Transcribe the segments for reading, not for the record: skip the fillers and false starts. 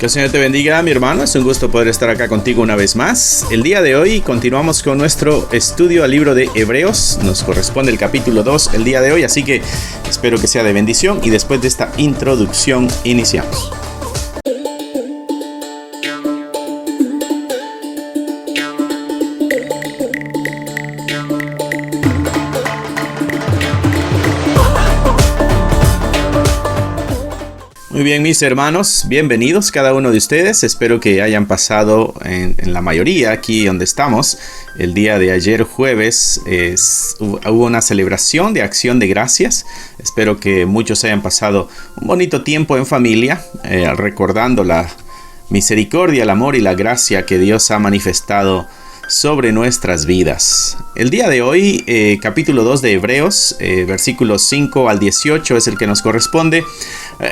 Que el Señor te bendiga, mi hermano. Es un gusto poder estar acá contigo una vez más. El día de hoy continuamos con nuestro estudio al libro de Hebreos. Nos corresponde el capítulo 2 el día de hoy, así que espero que sea de bendición. Y después de esta introducción, iniciamos. Muy bien, mis hermanos, bienvenidos cada uno de ustedes. Espero que hayan pasado en la mayoría aquí donde estamos. El día de ayer jueves hubo una celebración de acción de gracias. Espero que muchos hayan pasado un bonito tiempo en familia, recordando la misericordia, el amor y la gracia que Dios ha manifestado sobre nuestras vidas. El día de hoy, capítulo 2 de Hebreos, versículos 5 al 18 es el que nos corresponde.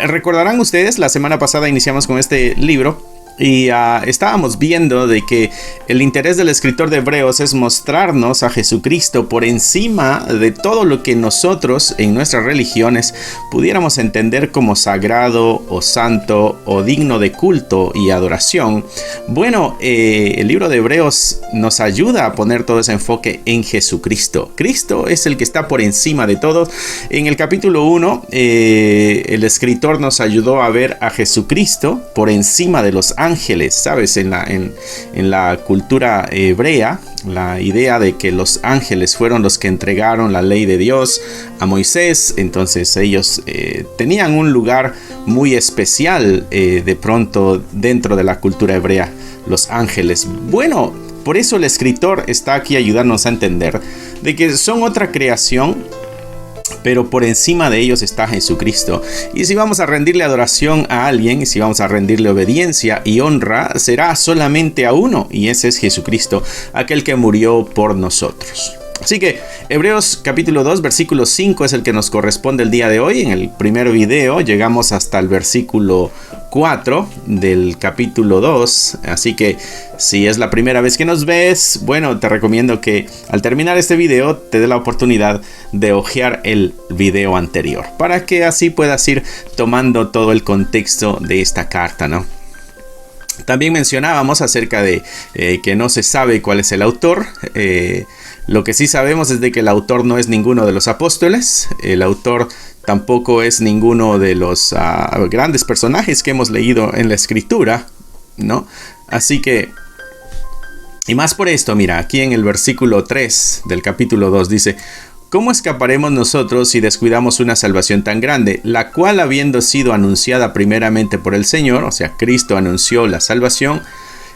Recordarán ustedes, la semana pasada iniciamos con este libro y estábamos viendo de que el interés del escritor de Hebreos es mostrarnos a Jesucristo por encima de todo lo que nosotros en nuestras religiones pudiéramos entender como sagrado o santo o digno de culto y adoración. Bueno, el libro de Hebreos nos ayuda a poner todo ese enfoque en Jesucristo. Cristo es el que está por encima de todo. En el capítulo 1, el escritor nos ayudó a ver a Jesucristo por encima de los ángeles, ¿sabes? En la cultura hebrea, la idea de que los ángeles fueron los que entregaron la ley de Dios a Moisés, entonces ellos tenían un lugar muy especial de pronto dentro de la cultura hebrea, los ángeles. Bueno, por eso el escritor está aquí ayudándonos a entender de que son otra creación, pero por encima de ellos está Jesucristo. Y si vamos a rendirle adoración a alguien, y si vamos a rendirle obediencia y honra, será solamente a uno, y ese es Jesucristo, aquel que murió por nosotros. Así que Hebreos capítulo 2, versículo 5 es el que nos corresponde el día de hoy. En el primer video llegamos hasta el versículo 4 del capítulo 2. Así que si es la primera vez que nos ves, bueno, te recomiendo que al terminar este video te dé la oportunidad de hojear el video anterior, para que así puedas ir tomando todo el contexto de esta carta, ¿no? También mencionábamos acerca de que no se sabe cuál es el autor. Lo que sí sabemos es de que el autor no es ninguno de los apóstoles. El autor tampoco es ninguno de los grandes personajes que hemos leído en la escritura, ¿no? Así que, y más por esto, mira, aquí en el versículo 3 del capítulo 2 dice: ¿cómo escaparemos nosotros si descuidamos una salvación tan grande, la cual, habiendo sido anunciada primeramente por el Señor, o sea, Cristo anunció la salvación,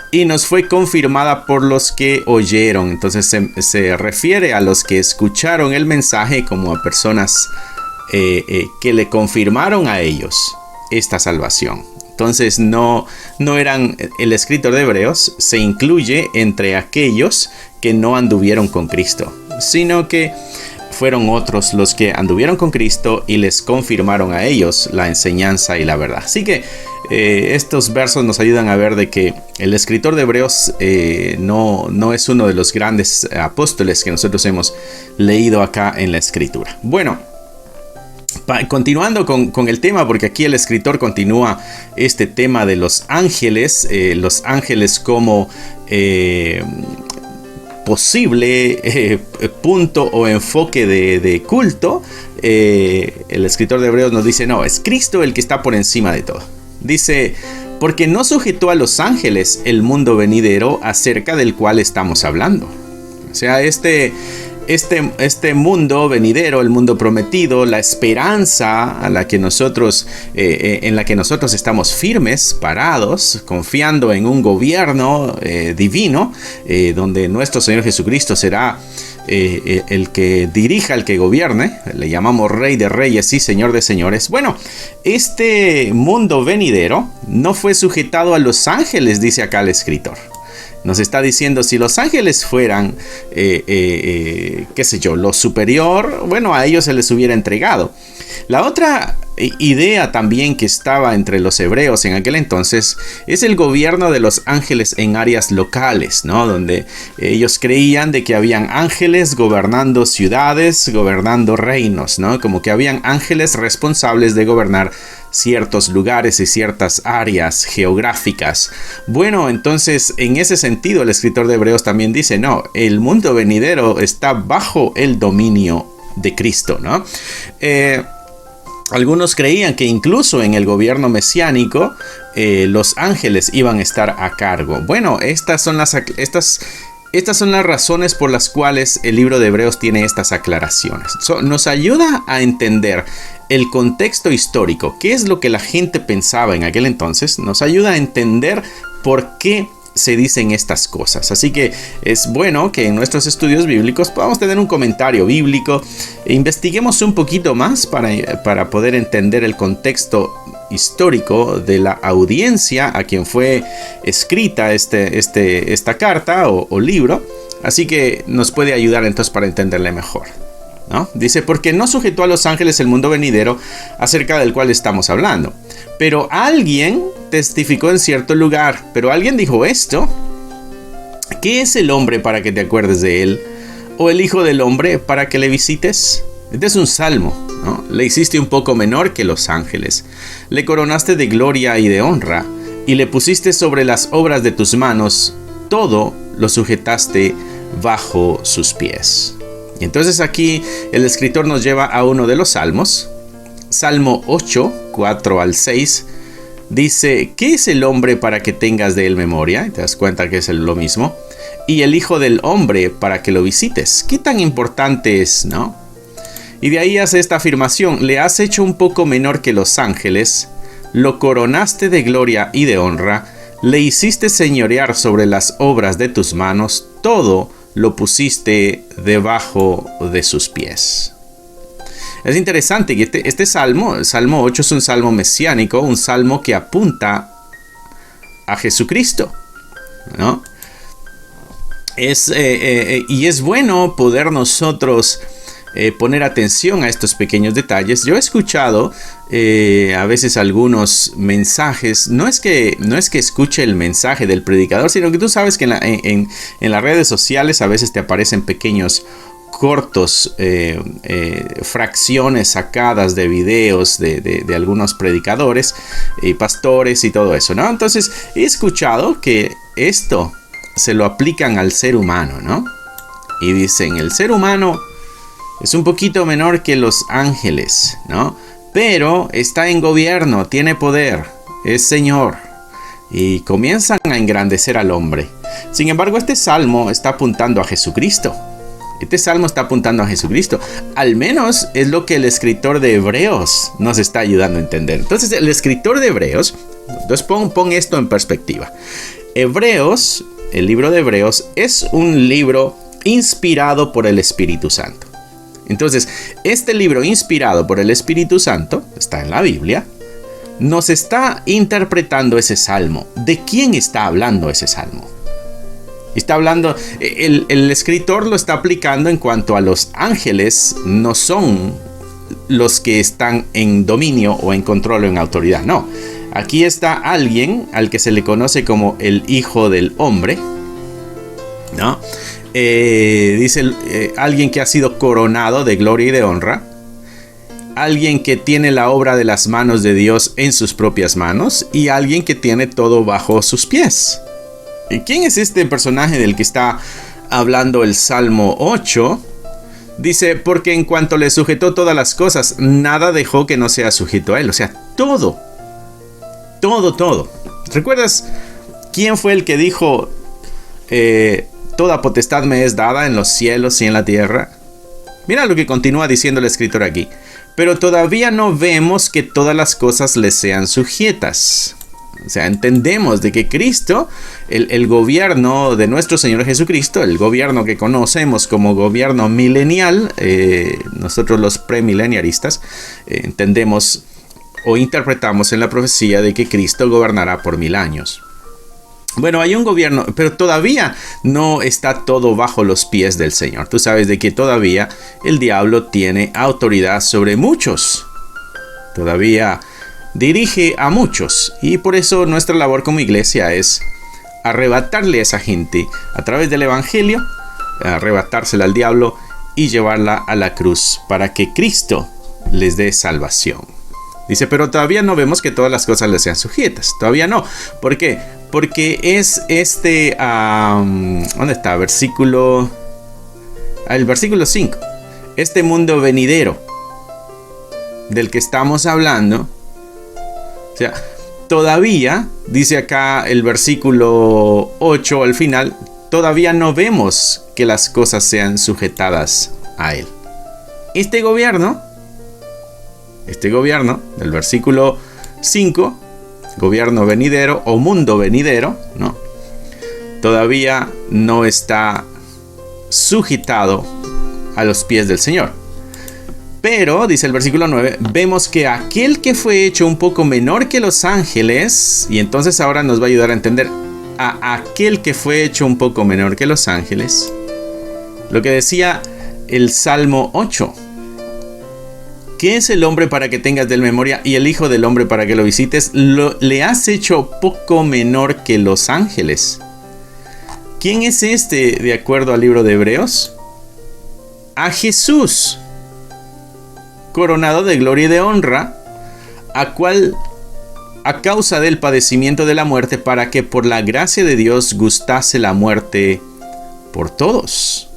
y nos fue confirmada por los que oyeron? Entonces se refiere a los que escucharon el mensaje como a personas que le confirmaron a ellos esta salvación. Entonces no eran, el escritor de Hebreos se incluye entre aquellos que no anduvieron con Cristo, sino que fueron otros los que anduvieron con Cristo y les confirmaron a ellos la enseñanza y la verdad. Así que estos versos nos ayudan a ver de que el escritor de Hebreos no es uno de los grandes apóstoles que nosotros hemos leído acá en la escritura. Bueno, continuando con el tema, porque aquí el escritor continúa este tema de los ángeles como posible punto o enfoque de culto. El escritor de Hebreos nos dice: no, es Cristo el que está por encima de todo. Dice: porque no sujetó a los ángeles el mundo venidero acerca del cual estamos hablando. O sea, este mundo venidero, el mundo prometido, la esperanza a la que nosotros, en la que nosotros estamos firmes, parados, confiando en un gobierno divino, donde nuestro Señor Jesucristo será el que dirija, el que gobierne. Le llamamos Rey de Reyes y Señor de Señores. Bueno, este mundo venidero no fue sujetado a los ángeles, dice acá el escritor. Nos está diciendo, si los ángeles fueran, qué sé yo, lo superior, bueno, a ellos se les hubiera entregado. La otra idea también que estaba entre los hebreos en aquel entonces es el gobierno de los ángeles en áreas locales, ¿no? Donde ellos creían de que habían ángeles gobernando ciudades, gobernando reinos, ¿no? Como que habían ángeles responsables de gobernar ciertos lugares y ciertas áreas geográficas. Bueno, entonces en ese sentido el escritor de Hebreos también dice, no, el mundo venidero está bajo el dominio de Cristo, ¿no? Algunos creían que incluso en el gobierno mesiánico los ángeles iban a estar a cargo. Bueno, estas son las razones por las cuales el libro de Hebreos tiene estas aclaraciones. Nos ayuda a entender el contexto histórico, qué es lo que la gente pensaba en aquel entonces. Nos ayuda a entender por qué se dicen estas cosas. Así que es bueno que en nuestros estudios bíblicos podamos tener un comentario bíblico e investiguemos un poquito más para poder entender el contexto histórico de la audiencia a quien fue escrita esta carta o libro. Así que nos puede ayudar entonces para entenderle mejor, ¿no? Dice, porque no sujetó a los ángeles el mundo venidero acerca del cual estamos hablando. Pero alguien testificó en cierto lugar. Pero alguien dijo esto. ¿Qué es el hombre para que te acuerdes de él? ¿O el hijo del hombre para que le visites? Este es un salmo, ¿no? Le hiciste un poco menor que los ángeles. Le coronaste de gloria y de honra. Y le pusiste sobre las obras de tus manos. Todo lo sujetaste bajo sus pies. Y entonces aquí el escritor nos lleva a uno de los salmos. Salmo 8, 4 al 6. Dice, ¿qué es el hombre para que tengas de él memoria? Te das cuenta que es lo mismo. Y el hijo del hombre para que lo visites. ¿Qué tan importante es, no? Y de ahí hace esta afirmación. Le has hecho un poco menor que los ángeles. Lo coronaste de gloria y de honra. Le hiciste señorear sobre las obras de tus manos. Todo lo pusiste debajo de sus pies. Es interesante que este salmo, el Salmo 8, es un salmo mesiánico, un salmo que apunta a Jesucristo, ¿no? Y es bueno poder nosotros poner atención a estos pequeños detalles. Yo he escuchado a veces algunos mensajes. No es que escuche el mensaje del predicador, sino que tú sabes que en las redes sociales a veces te aparecen pequeños cortos, fracciones sacadas de videos de algunos predicadores y pastores y todo eso, ¿no? Entonces he escuchado que esto se lo aplican al ser humano, ¿no? Y dicen, el ser humano es un poquito menor que los ángeles, ¿no? Pero está en gobierno, tiene poder, es Señor. Y comienzan a engrandecer al hombre. Sin embargo, este salmo está apuntando a Jesucristo. Este salmo está apuntando a Jesucristo. Al menos es lo que el escritor de Hebreos nos está ayudando a entender. Entonces, el escritor de Hebreos, entonces pon esto en perspectiva. Hebreos, el libro de Hebreos, es un libro inspirado por el Espíritu Santo. Entonces, este libro inspirado por el Espíritu Santo, está en la Biblia, nos está interpretando ese salmo. ¿De quién está hablando ese salmo? Está hablando, el escritor lo está aplicando en cuanto a los ángeles, no son los que están en dominio o en control o en autoridad, no. Aquí está alguien al que se le conoce como el Hijo del Hombre, ¿no? Dice alguien que ha sido coronado de gloria y de honra, alguien que tiene la obra de las manos de Dios en sus propias manos y alguien que tiene todo bajo sus pies. ¿Y quién es este personaje del que está hablando el Salmo 8? Dice, porque en cuanto le sujetó todas las cosas, nada dejó que no sea sujeto a él. O sea, todo. ¿Recuerdas quién fue el que dijo, toda potestad me es dada en los cielos y en la tierra? Mira lo que continúa diciendo el escritor aquí. Pero todavía no vemos que todas las cosas le sean sujetas. O sea, entendemos de que Cristo, el gobierno de nuestro Señor Jesucristo, el gobierno que conocemos como gobierno milenial, nosotros los premileniaristas, entendemos o interpretamos en la profecía de que Cristo gobernará por 1000 años. Bueno, hay un gobierno, pero todavía no está todo bajo los pies del Señor. Tú sabes de que todavía el diablo tiene autoridad sobre muchos. Todavía dirige a muchos. Y por eso nuestra labor como iglesia es arrebatarle a esa gente a través del evangelio, arrebatársela al diablo y llevarla a la cruz para que Cristo les dé salvación. Dice, pero todavía no vemos que todas las cosas le sean sujetas. Todavía no. ¿Por qué? Porque es ¿dónde está? El versículo 5. Este mundo venidero del que estamos hablando. O sea, todavía, dice acá el versículo 8 al final, todavía no vemos que las cosas sean sujetadas a él. Este gobierno del versículo 5, gobierno venidero o mundo venidero, ¿no? Todavía no está sujetado a los pies del Señor. Pero, dice el versículo 9, vemos que aquel que fue hecho un poco menor que los ángeles, y entonces ahora nos va a ayudar a entender a aquel que fue hecho un poco menor que los ángeles, lo que decía el Salmo 8. ¿Qué es el hombre para que tengas de él memoria y el hijo del hombre para que lo visites? Le has hecho poco menor que los ángeles. ¿Quién es este de acuerdo al libro de Hebreos? A Jesús, coronado de gloria y de honra, a causa del padecimiento de la muerte, para que por la gracia de Dios gustase la muerte por todos.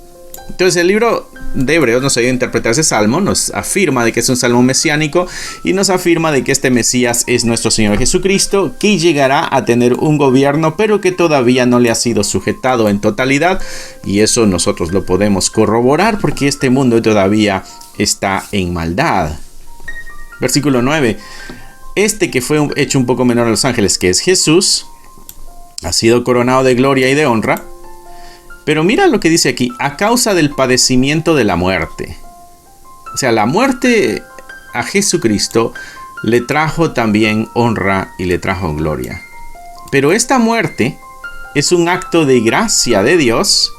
Entonces el libro de Hebreos nos ayuda a interpretar ese salmo, nos afirma de que es un salmo mesiánico y nos afirma de que este Mesías es nuestro Señor Jesucristo, que llegará a tener un gobierno, pero que todavía no le ha sido sujetado en totalidad, y eso nosotros lo podemos corroborar porque este mundo todavía está en maldad. Versículo 9. Este que fue hecho un poco menor a los ángeles, que es Jesús, ha sido coronado de gloria y de honra. Pero mira lo que dice aquí, a causa del padecimiento de la muerte. O sea, la muerte a Jesucristo le trajo también honra y le trajo gloria. Pero esta muerte es un acto de gracia de Dios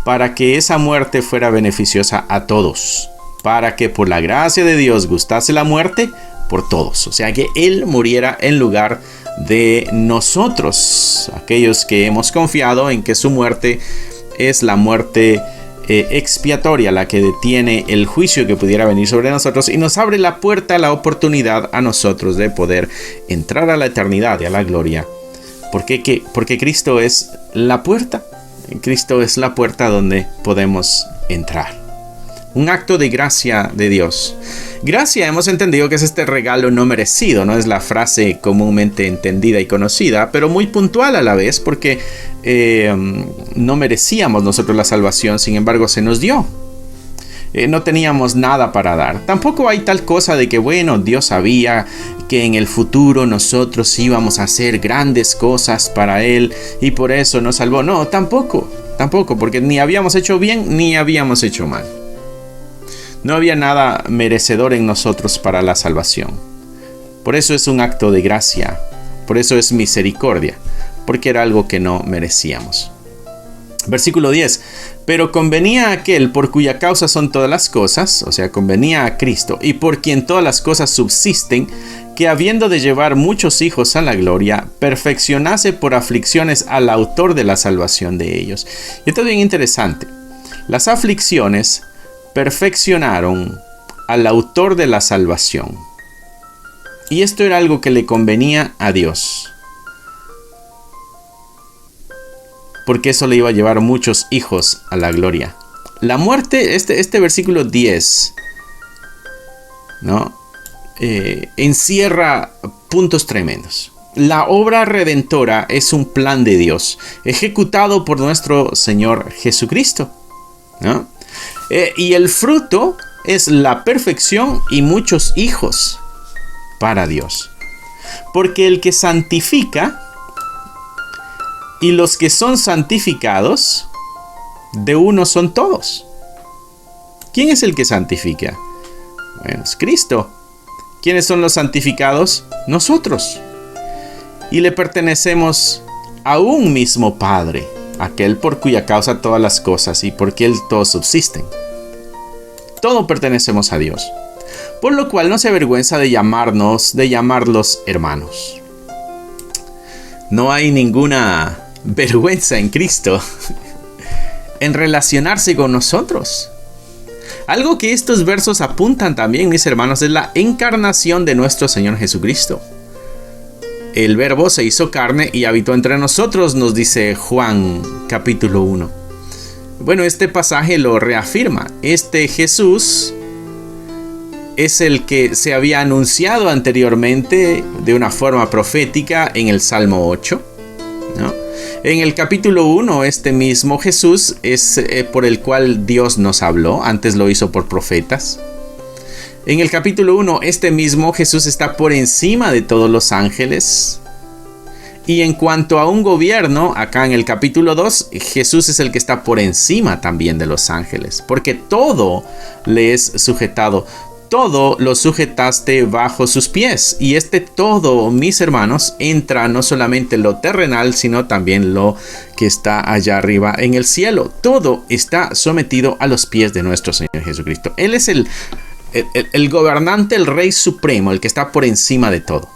para que esa muerte fuera beneficiosa a todos. Para que por la gracia de Dios gustase la muerte por todos. O sea, que Él muriera en lugar de nosotros, aquellos que hemos confiado en que su muerte es la muerte expiatoria, la que detiene el juicio que pudiera venir sobre nosotros y nos abre la puerta, la oportunidad a nosotros de poder entrar a la eternidad y a la gloria. ¿Por qué? Porque Cristo es la puerta. Cristo es la puerta donde podemos entrar. Un acto de gracia de Dios. Gracia hemos entendido que es este regalo no merecido, no es la frase comúnmente entendida y conocida, pero muy puntual a la vez, porque no merecíamos nosotros la salvación, sin embargo se nos dio. No teníamos nada para dar. Tampoco hay tal cosa de que, bueno, Dios sabía que en el futuro nosotros íbamos a hacer grandes cosas para Él y por eso nos salvó. No, tampoco, porque ni habíamos hecho bien ni habíamos hecho mal. No había nada merecedor en nosotros para la salvación. Por eso es un acto de gracia. Por eso es misericordia. Porque era algo que no merecíamos. Versículo 10. Pero convenía a aquel por cuya causa son todas las cosas, o sea, convenía a Cristo, y por quien todas las cosas subsisten, que habiendo de llevar muchos hijos a la gloria, perfeccionase por aflicciones al autor de la salvación de ellos. Y esto es bien interesante. Las aflicciones perfeccionaron al autor de la salvación. Y esto era algo que le convenía a Dios. Porque eso le iba a llevar muchos hijos a la gloria. La muerte, este versículo 10, ¿no? Encierra puntos tremendos. La obra redentora es un plan de Dios, ejecutado por nuestro Señor Jesucristo, ¿no? Y el fruto es la perfección y muchos hijos para Dios. Porque el que santifica y los que son santificados, de uno son todos. ¿Quién es el que santifica? Bueno, es Cristo. ¿Quiénes son los santificados? Nosotros. Y le pertenecemos a un mismo Padre, aquel por cuya causa todas las cosas y por quien todos subsisten. Todo pertenecemos a Dios, por lo cual no se avergüenza de llamarlos hermanos. No hay ninguna vergüenza en Cristo en relacionarse con nosotros. Algo que estos versos apuntan también, mis hermanos, es la encarnación de nuestro Señor Jesucristo. El Verbo se hizo carne y habitó entre nosotros, nos dice Juan capítulo 1. Bueno, este pasaje lo reafirma. Este Jesús es el que se había anunciado anteriormente de una forma profética en el Salmo 8, ¿no? En el capítulo 1, este mismo Jesús es por el cual Dios nos habló. Antes lo hizo por profetas. En el capítulo 1, este mismo Jesús está por encima de todos los ángeles. Y en cuanto a un gobierno, acá en el capítulo 2, Jesús es el que está por encima también de los ángeles. Porque todo le es sujetado. Todo lo sujetaste bajo sus pies. Y este todo, mis hermanos, entra no solamente lo terrenal, sino también lo que está allá arriba en el cielo. Todo está sometido a los pies de nuestro Señor Jesucristo. Él es el gobernante, el rey supremo, el que está por encima de todo.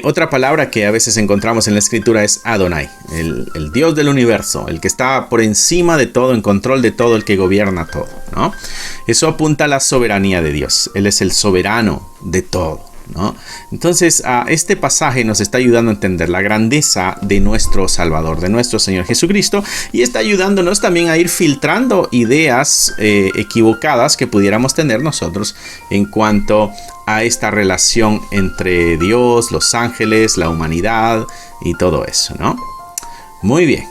Otra palabra que a veces encontramos en la escritura es Adonai, el Dios del universo, el que está por encima de todo, en control de todo, el que gobierna todo, ¿no? Eso apunta a la soberanía de Dios. Él es el soberano de todo, ¿no? Entonces, este pasaje nos está ayudando a entender la grandeza de nuestro Salvador, de nuestro Señor Jesucristo, y está ayudándonos también a ir filtrando ideas equivocadas que pudiéramos tener nosotros en cuanto a esta relación entre Dios, los ángeles, la humanidad y todo eso, ¿no? Muy bien.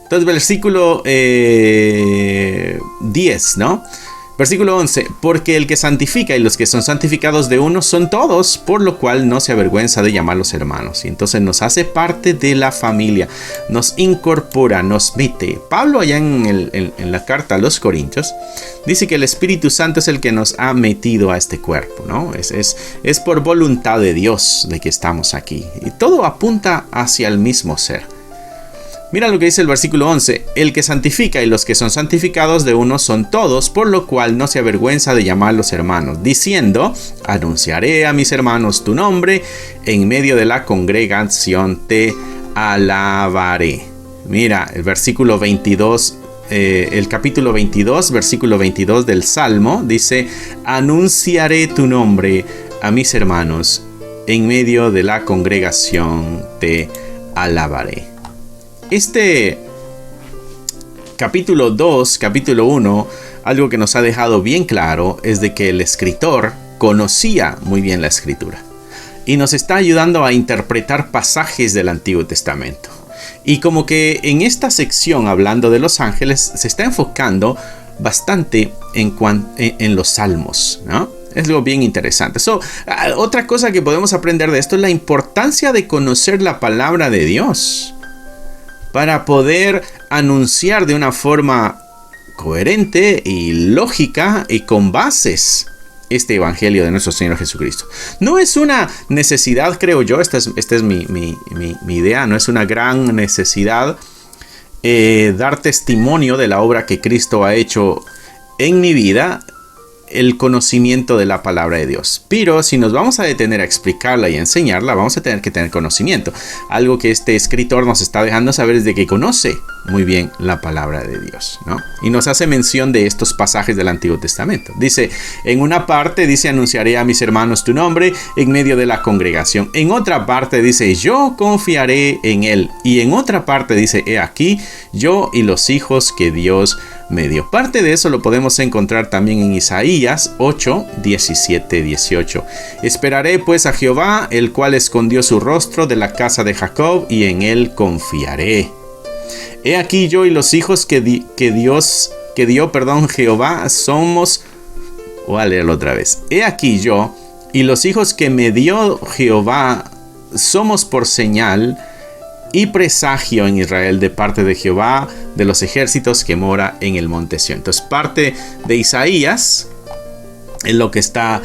Entonces, versículo 10, ¿no? Versículo 11, porque el que santifica y los que son santificados de uno son todos, por lo cual no se avergüenza de llamarlos hermanos. Y entonces nos hace parte de la familia, nos incorpora, nos mete. Pablo allá en la carta a los Corintios dice que el Espíritu Santo es el que nos ha metido a este cuerpo, ¿no? Es por voluntad de Dios de que estamos aquí. Y todo apunta hacia el mismo ser. Mira lo que dice el versículo 11. El que santifica y los que son santificados de uno son todos, por lo cual no se avergüenza de llamarlos hermanos, diciendo, anunciaré a mis hermanos tu nombre, en medio de la congregación te alabaré. Mira, el versículo 22, el capítulo 22, versículo 22 del Salmo, dice, anunciaré tu nombre a mis hermanos, en medio de la congregación te alabaré. Este capítulo 2, capítulo 1, algo que nos ha dejado bien claro es de que el escritor conocía muy bien la escritura y nos está ayudando a interpretar pasajes del Antiguo Testamento. Y como que en esta sección, hablando de los ángeles, se está enfocando bastante en los salmos, ¿no? Es algo bien interesante. Otra cosa que podemos aprender de esto es la importancia de conocer la palabra de Dios para poder anunciar de una forma coherente y lógica y con bases este evangelio de nuestro Señor Jesucristo. No es una necesidad, creo yo, esta es mi idea, no es una gran necesidad dar testimonio de la obra que Cristo ha hecho en mi vida, el conocimiento de la palabra de Dios. Pero si nos vamos a detener a explicarla y a enseñarla, vamos a tener que tener conocimiento. Algo que este escritor nos está dejando saber es de que conoce muy bien la palabra de Dios, ¿no? Y nos hace mención de estos pasajes del Antiguo Testamento. Dice, en una parte dice, anunciaré a mis hermanos tu nombre en medio de la congregación. En otra parte dice, yo confiaré en él. Y en otra parte dice, he aquí, yo y los hijos que Dios me dio. Parte de eso lo podemos encontrar también en Isaías 8, 17, 18. Esperaré pues a Jehová, el cual escondió su rostro de la casa de Jacob, y en él confiaré. He aquí yo y los hijos que dio Jehová somos. Voy a leerlo otra vez. He aquí yo y los hijos que me dio Jehová somos por señal y presagio en Israel de parte de Jehová de los ejércitos que mora en el monte Sión. Entonces, parte de Isaías es lo que está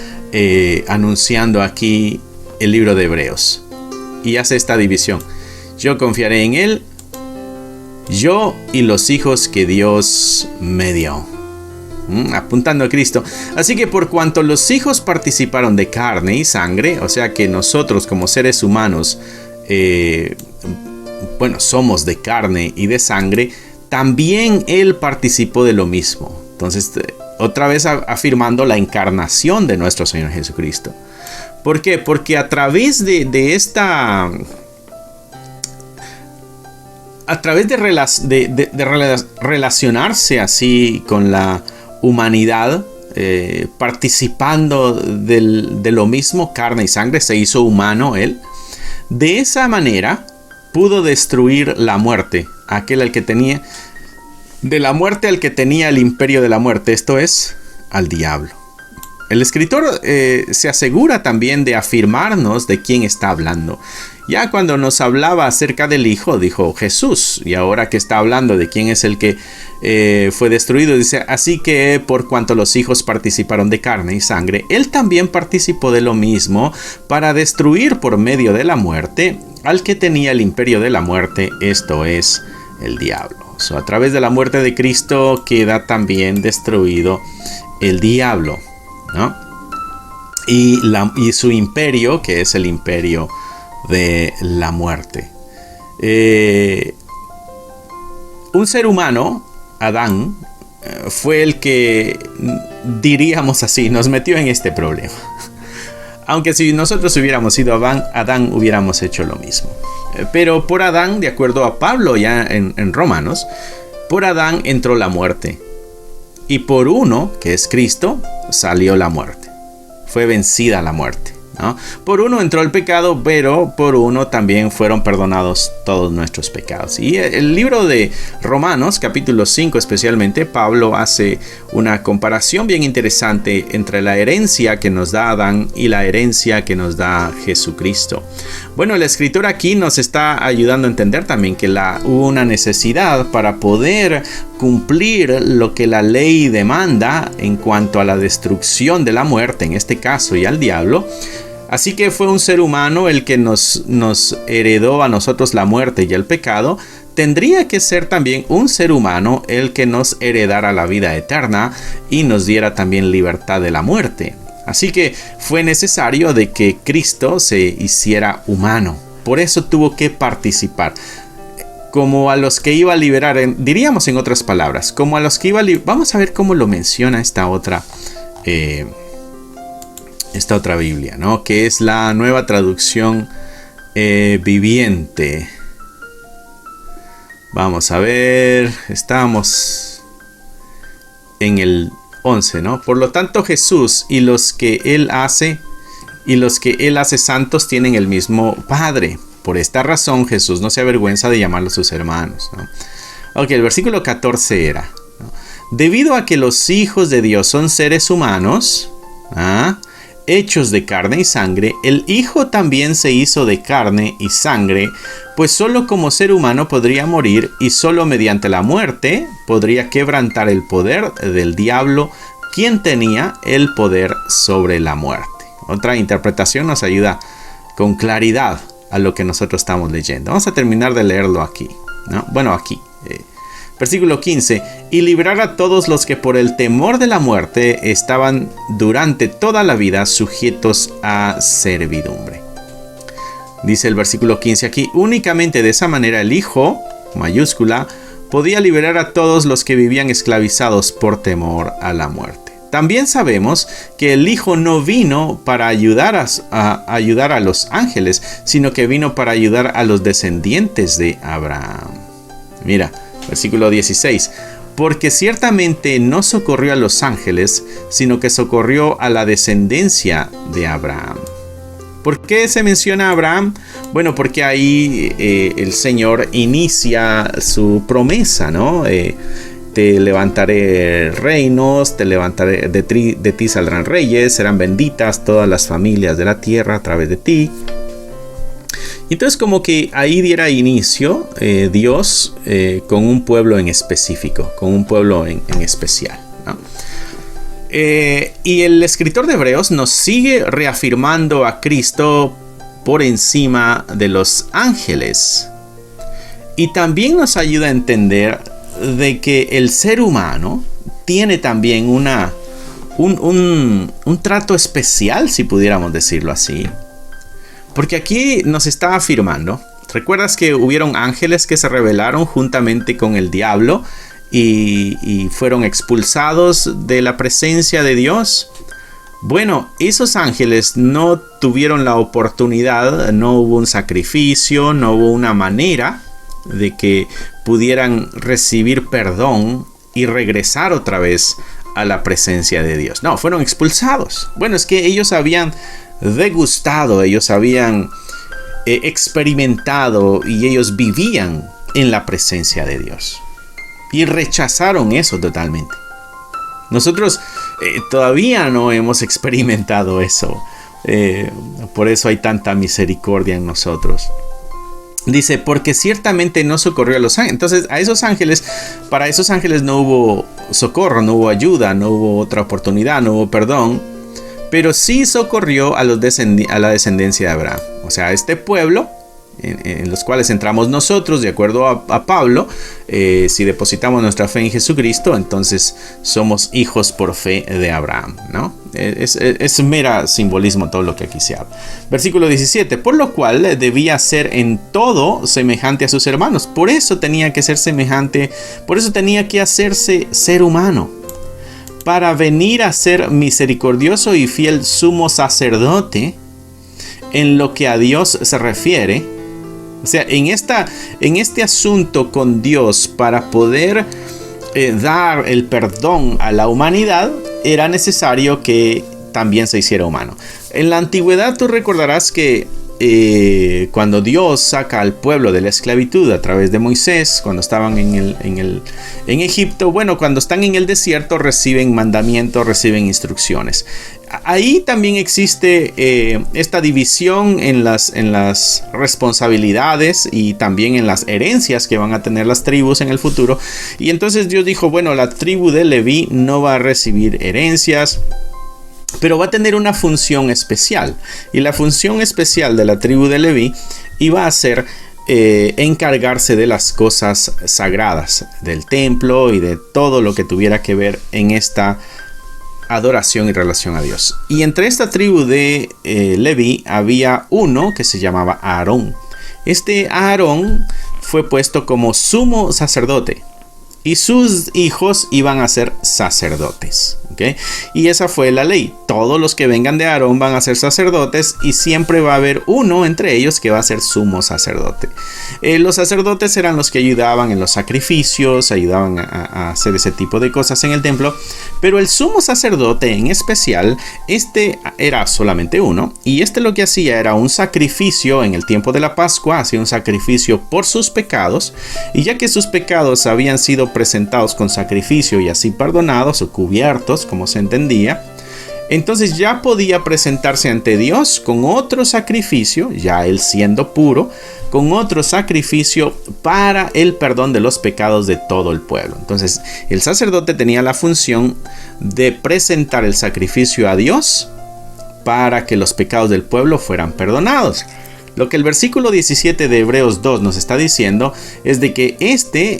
anunciando aquí el libro de Hebreos. Y hace esta división. Yo confiaré en él, yo y los hijos que Dios me dio. Apuntando a Cristo. Así que por cuanto los hijos participaron de carne y sangre, o sea que nosotros como seres humanos, somos de carne y de sangre, también él participó de lo mismo, Entonces, otra vez afirmando la encarnación de nuestro Señor Jesucristo. ¿Por qué? Porque a través de relacionarse así con la humanidad, participando de lo mismo, carne y sangre, se hizo humano Él. De esa manera pudo destruir la muerte, de la muerte al que tenía el imperio de la muerte, esto es, al diablo. El escritor se asegura también de afirmarnos de quién está hablando. Ya cuando nos hablaba acerca del Hijo, dijo Jesús. Y ahora que está hablando de quién es el que fue destruido, dice: así que por cuanto los hijos participaron de carne y sangre, Él también participó de lo mismo para destruir por medio de la muerte al que tenía el imperio de la muerte, esto es, el diablo. A través de la muerte de Cristo queda también destruido el diablo, ¿no? Y su imperio, que es el imperio de la muerte. Un ser humano, Adán, fue el que, diríamos así, nos metió en este problema. Aunque si nosotros hubiéramos sido Adán hubiéramos hecho lo mismo. Pero por Adán, de acuerdo a Pablo ya en Romanos, por Adán entró la muerte. Y por uno, que es Cristo, salió la muerte. Fue vencida la muerte, ¿no? Por uno entró el pecado, pero por uno también fueron perdonados todos nuestros pecados. Y el libro de Romanos, capítulo 5 especialmente, Pablo hace una comparación bien interesante entre la herencia que nos da Adán y la herencia que nos da Jesucristo. Bueno, el escritor aquí nos está ayudando a entender también que hubo una necesidad para poder cumplir lo que la ley demanda en cuanto a la destrucción de la muerte, en este caso, y al diablo. Así que fue un ser humano el que nos heredó a nosotros la muerte y el pecado. Tendría que ser también un ser humano el que nos heredara la vida eterna y nos diera también libertad de la muerte. Así que fue necesario de que Cristo se hiciera humano. Por eso tuvo que participar. Como a los que iba a liberar, diríamos en otras palabras, como a los que iba a liberar. Vamos a ver cómo lo menciona esta otra Biblia, ¿no? Que es la Nueva Traducción Viviente. Vamos a ver, estamos en el 11, ¿no? Por lo tanto, Jesús y los que Él hace santos tienen el mismo Padre. Por esta razón, Jesús no se avergüenza de llamarlos sus hermanos, ¿no? Ok, el versículo 14 era, ¿no? Debido a que los hijos de Dios son seres humanos, hechos de carne y sangre, el Hijo también se hizo de carne y sangre, pues solo como ser humano podría morir y solo mediante la muerte podría quebrantar el poder del diablo, quien tenía el poder sobre la muerte. Otra interpretación nos ayuda con claridad a lo que nosotros estamos leyendo. Vamos a terminar de leerlo aquí, ¿no? Bueno, aquí. Versículo 15. Y librar a todos los que por el temor de la muerte estaban durante toda la vida sujetos a servidumbre. Dice el versículo 15 aquí. Únicamente de esa manera el Hijo, mayúscula, podía liberar a todos los que vivían esclavizados por temor a la muerte. También sabemos que el Hijo no vino para ayudar a los ángeles, sino que vino para ayudar a los descendientes de Abraham. Mira, versículo 16. Porque ciertamente no socorrió a los ángeles, sino que socorrió a la descendencia de Abraham. ¿Por qué se menciona a Abraham? Bueno, porque ahí el Señor inicia su promesa, ¿no? Te levantaré reinos, de ti saldrán reyes, serán benditas todas las familias de la tierra a través de ti. Entonces como que ahí diera inicio Dios con un pueblo en específico, con un pueblo en especial, ¿no? Y el escritor de Hebreos nos sigue reafirmando a Cristo por encima de los ángeles. Y también nos ayuda a entender de que el ser humano tiene también un trato especial, si pudiéramos decirlo así. Porque aquí nos está afirmando, ¿recuerdas que hubieron ángeles que se rebelaron juntamente con el diablo y fueron expulsados de la presencia de Dios. Bueno, esos ángeles no tuvieron la oportunidad, no hubo un sacrificio, no hubo una manera de que pudieran recibir perdón y regresar otra vez a la presencia de Dios. No, fueron expulsados. Bueno, es que ellos habían degustado, ellos habían experimentado y ellos vivían en la presencia de Dios y rechazaron eso totalmente. Nosotros todavía no hemos experimentado eso. Por eso hay tanta misericordia en nosotros. Dice, porque ciertamente no socorrió a los ángeles. Entonces, para esos ángeles no hubo socorro, no hubo ayuda, no hubo otra oportunidad, no hubo perdón. Pero sí socorrió a la descendencia de Abraham. O sea, a este pueblo en los cuales entramos nosotros, de acuerdo a Pablo. Si depositamos nuestra fe en Jesucristo, entonces somos hijos por fe de Abraham, ¿no? Es mera simbolismo todo lo que aquí se habla. Versículo 17, por lo cual debía ser en todo semejante a sus hermanos. Por eso tenía que ser semejante, por eso tenía que hacerse ser humano, para venir a ser misericordioso y fiel sumo sacerdote en lo que a Dios se refiere. O sea, en este asunto con Dios, para poder dar el perdón a la humanidad, era necesario que también se hiciera humano. En la antigüedad tú recordarás que cuando Dios saca al pueblo de la esclavitud a través de Moisés, cuando estaban en Egipto, bueno, cuando están en el desierto reciben mandamientos, reciben instrucciones. Ahí también existe esta división en las responsabilidades y también en las herencias que van a tener las tribus en el futuro. Y entonces Dios dijo, bueno, la tribu de Leví no va a recibir herencias, pero va a tener una función especial. Y la función especial de la tribu de Leví iba a ser encargarse de las cosas sagradas, del templo y de todo lo que tuviera que ver en esta adoración y relación a Dios. Y entre esta tribu de Leví había uno que se llamaba Aarón. Este Aarón fue puesto como sumo sacerdote, y sus hijos iban a ser sacerdotes, ¿okay? Y esa fue la ley. Todos los que vengan de Aarón van a ser sacerdotes, y siempre va a haber uno entre ellos que va a ser sumo sacerdote. Los sacerdotes eran los que ayudaban en los sacrificios, ayudaban a hacer ese tipo de cosas en el templo. Pero el sumo sacerdote en especial, este era solamente uno. Y lo que hacía era un sacrificio en el tiempo de la Pascua, hacía un sacrificio por sus pecados. Y ya que sus pecados habían sido presentados con sacrificio y así perdonados o cubiertos, como se entendía, entonces ya podía presentarse ante Dios con otro sacrificio, ya él siendo puro, con otro sacrificio para el perdón de los pecados de todo el pueblo. Entonces el sacerdote tenía la función de presentar el sacrificio a Dios para que los pecados del pueblo fueran perdonados. Lo que el versículo 17 de Hebreos 2 nos está diciendo es de que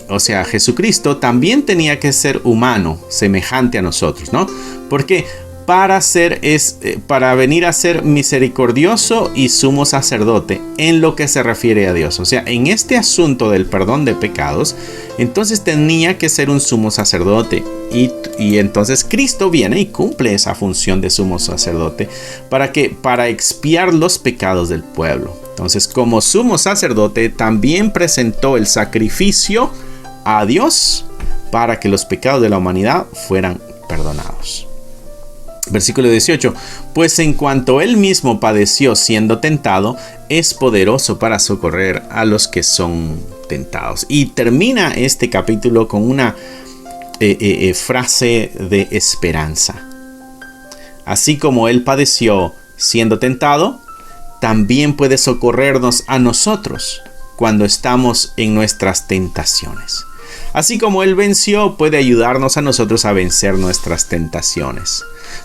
o sea, Jesucristo también tenía que ser humano, semejante a nosotros, ¿no? Porque para venir a ser misericordioso y sumo sacerdote en lo que se refiere a Dios. O sea, en este asunto del perdón de pecados, entonces tenía que ser un sumo sacerdote. Y entonces Cristo viene y cumple esa función de sumo sacerdote. ¿Para qué? Para expiar los pecados del pueblo. Entonces, como sumo sacerdote, también presentó el sacrificio a Dios para que los pecados de la humanidad fueran perdonados. Versículo 18, pues en cuanto él mismo padeció siendo tentado, es poderoso para socorrer a los que son tentados. Y termina este capítulo con una frase de esperanza. Así como él padeció siendo tentado, también puede socorrernos a nosotros cuando estamos en nuestras tentaciones. Así como él venció, puede ayudarnos a nosotros a vencer nuestras tentaciones.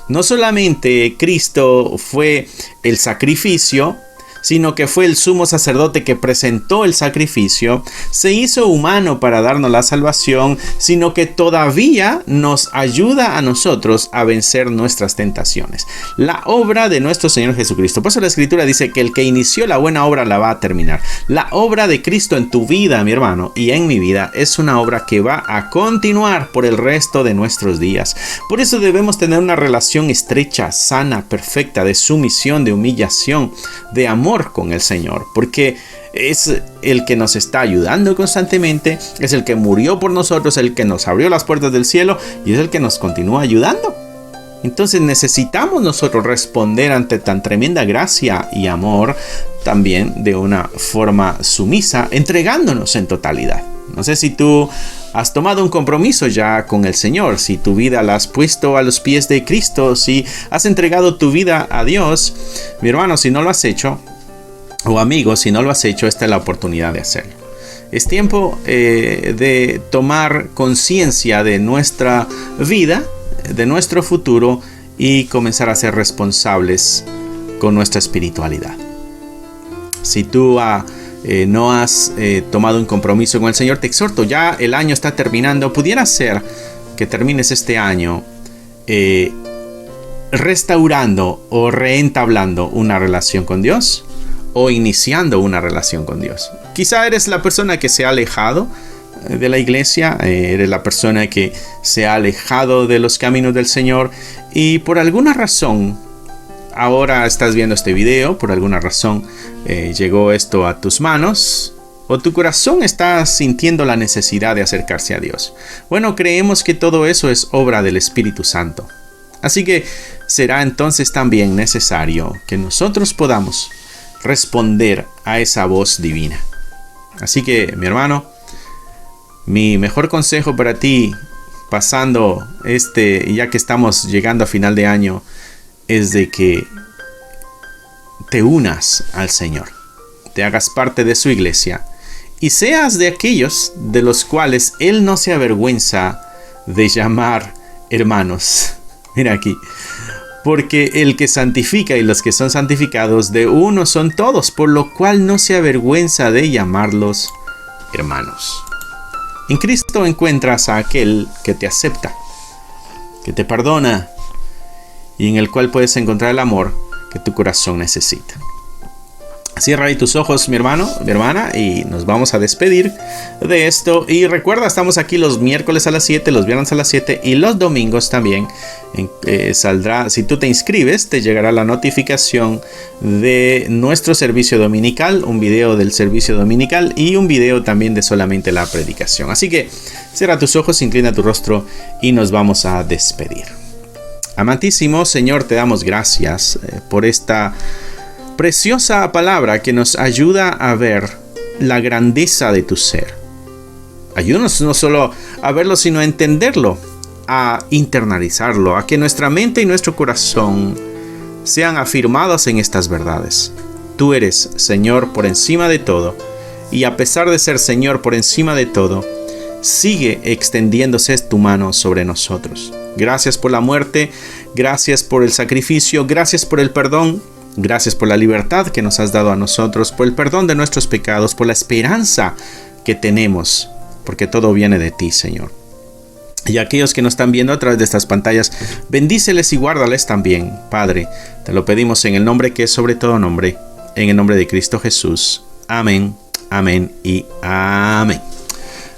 No solamente Cristo fue el sacrificio, sino que fue el sumo sacerdote que presentó el sacrificio, se hizo humano para darnos la salvación, sino que todavía nos ayuda a nosotros a vencer nuestras tentaciones. La obra de nuestro Señor Jesucristo. Por eso la Escritura dice que el que inició la buena obra la va a terminar. La obra de Cristo en tu vida, mi hermano, y en mi vida, es una obra que va a continuar por el resto de nuestros días. Por eso debemos tener una relación estrecha, sana, perfecta, de sumisión, de humillación, de amor con el Señor, porque es el que nos está ayudando constantemente, es el que murió por nosotros, el que nos abrió las puertas del cielo y es el que nos continúa ayudando. Entonces necesitamos nosotros responder ante tan tremenda gracia y amor también de una forma sumisa, entregándonos en totalidad. No sé si tú has tomado un compromiso ya con el Señor, si tu vida la has puesto a los pies de Cristo, si has entregado tu vida a Dios. Mi hermano, si no lo has hecho, o amigo, si no lo has hecho, esta es la oportunidad de hacerlo. Es tiempo de tomar conciencia de nuestra vida, de nuestro futuro y comenzar a ser responsables con nuestra espiritualidad. Si tú no has tomado un compromiso con el Señor, te exhorto, ya el año está terminando. Pudiera ser que termines este año restaurando o reentablando una relación con Dios o iniciando una relación con Dios. Quizá eres la persona que se ha alejado de la iglesia, eres la persona que se ha alejado de los caminos del Señor y por alguna razón ahora estás viendo este video, por alguna razón llegó esto a tus manos o tu corazón está sintiendo la necesidad de acercarse a Dios. Bueno, creemos que todo eso es obra del Espíritu Santo. Así que será entonces también necesario que nosotros podamos responder a esa voz divina. Así que, mi hermano, mi mejor consejo para ti, pasando ya que estamos llegando a final de año, es de que te unas al Señor, te hagas parte de su iglesia y seas de aquellos de los cuales Él no se avergüenza de llamar hermanos. Mira aquí. Porque el que santifica y los que son santificados de uno son todos, por lo cual no se avergüenza de llamarlos hermanos. En Cristo encuentras a aquel que te acepta, que te perdona y en el cual puedes encontrar el amor que tu corazón necesita. Cierra ahí tus ojos, mi hermano, mi hermana, y nos vamos a despedir de esto. Y recuerda, estamos aquí los miércoles a las 7, los viernes a las 7 y los domingos también. Saldrá, si tú te inscribes, te llegará la notificación de nuestro servicio dominical, un video del servicio dominical y un video también de solamente la predicación. Así que cierra tus ojos, inclina tu rostro y nos vamos a despedir. Amantísimo Señor, te damos gracias por esta preciosa palabra que nos ayuda a ver la grandeza de tu ser. Ayúdanos no solo a verlo, sino a entenderlo, a internalizarlo, a que nuestra mente y nuestro corazón sean afirmados en estas verdades. Tú eres Señor por encima de todo, y a pesar de ser Señor por encima de todo, sigue extendiéndose tu mano sobre nosotros. Gracias por la muerte, gracias por el sacrificio, gracias por el perdón. Gracias por la libertad que nos has dado a nosotros, por el perdón de nuestros pecados, por la esperanza que tenemos, porque todo viene de ti, Señor. Y a aquellos que nos están viendo a través de estas pantallas, bendíceles y guárdales también, Padre. Te lo pedimos en el nombre que es sobre todo nombre, en el nombre de Cristo Jesús. Amén, amén y amén.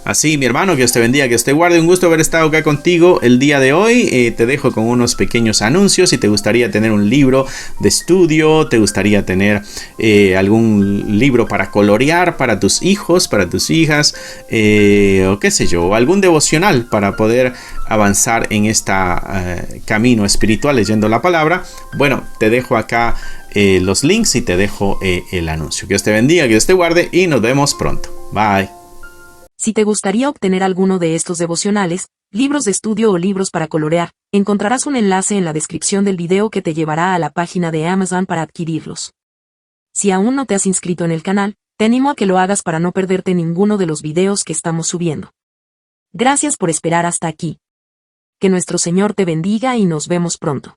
Así, mi hermano, que Dios te bendiga, que Dios te guarde. Un gusto haber estado acá contigo el día de hoy. Te dejo con unos pequeños anuncios. Si te gustaría tener un libro de estudio, te gustaría tener algún libro para colorear para tus hijos, para tus hijas, o qué sé yo, algún devocional para poder avanzar en este camino espiritual leyendo la palabra, bueno, te dejo acá los links y te dejo el anuncio. Que Dios te bendiga, que Dios te guarde y nos vemos pronto. Bye. Si te gustaría obtener alguno de estos devocionales, libros de estudio o libros para colorear, encontrarás un enlace en la descripción del video que te llevará a la página de Amazon para adquirirlos. Si aún no te has inscrito en el canal, te animo a que lo hagas para no perderte ninguno de los videos que estamos subiendo. Gracias por esperar hasta aquí. Que nuestro Señor te bendiga y nos vemos pronto.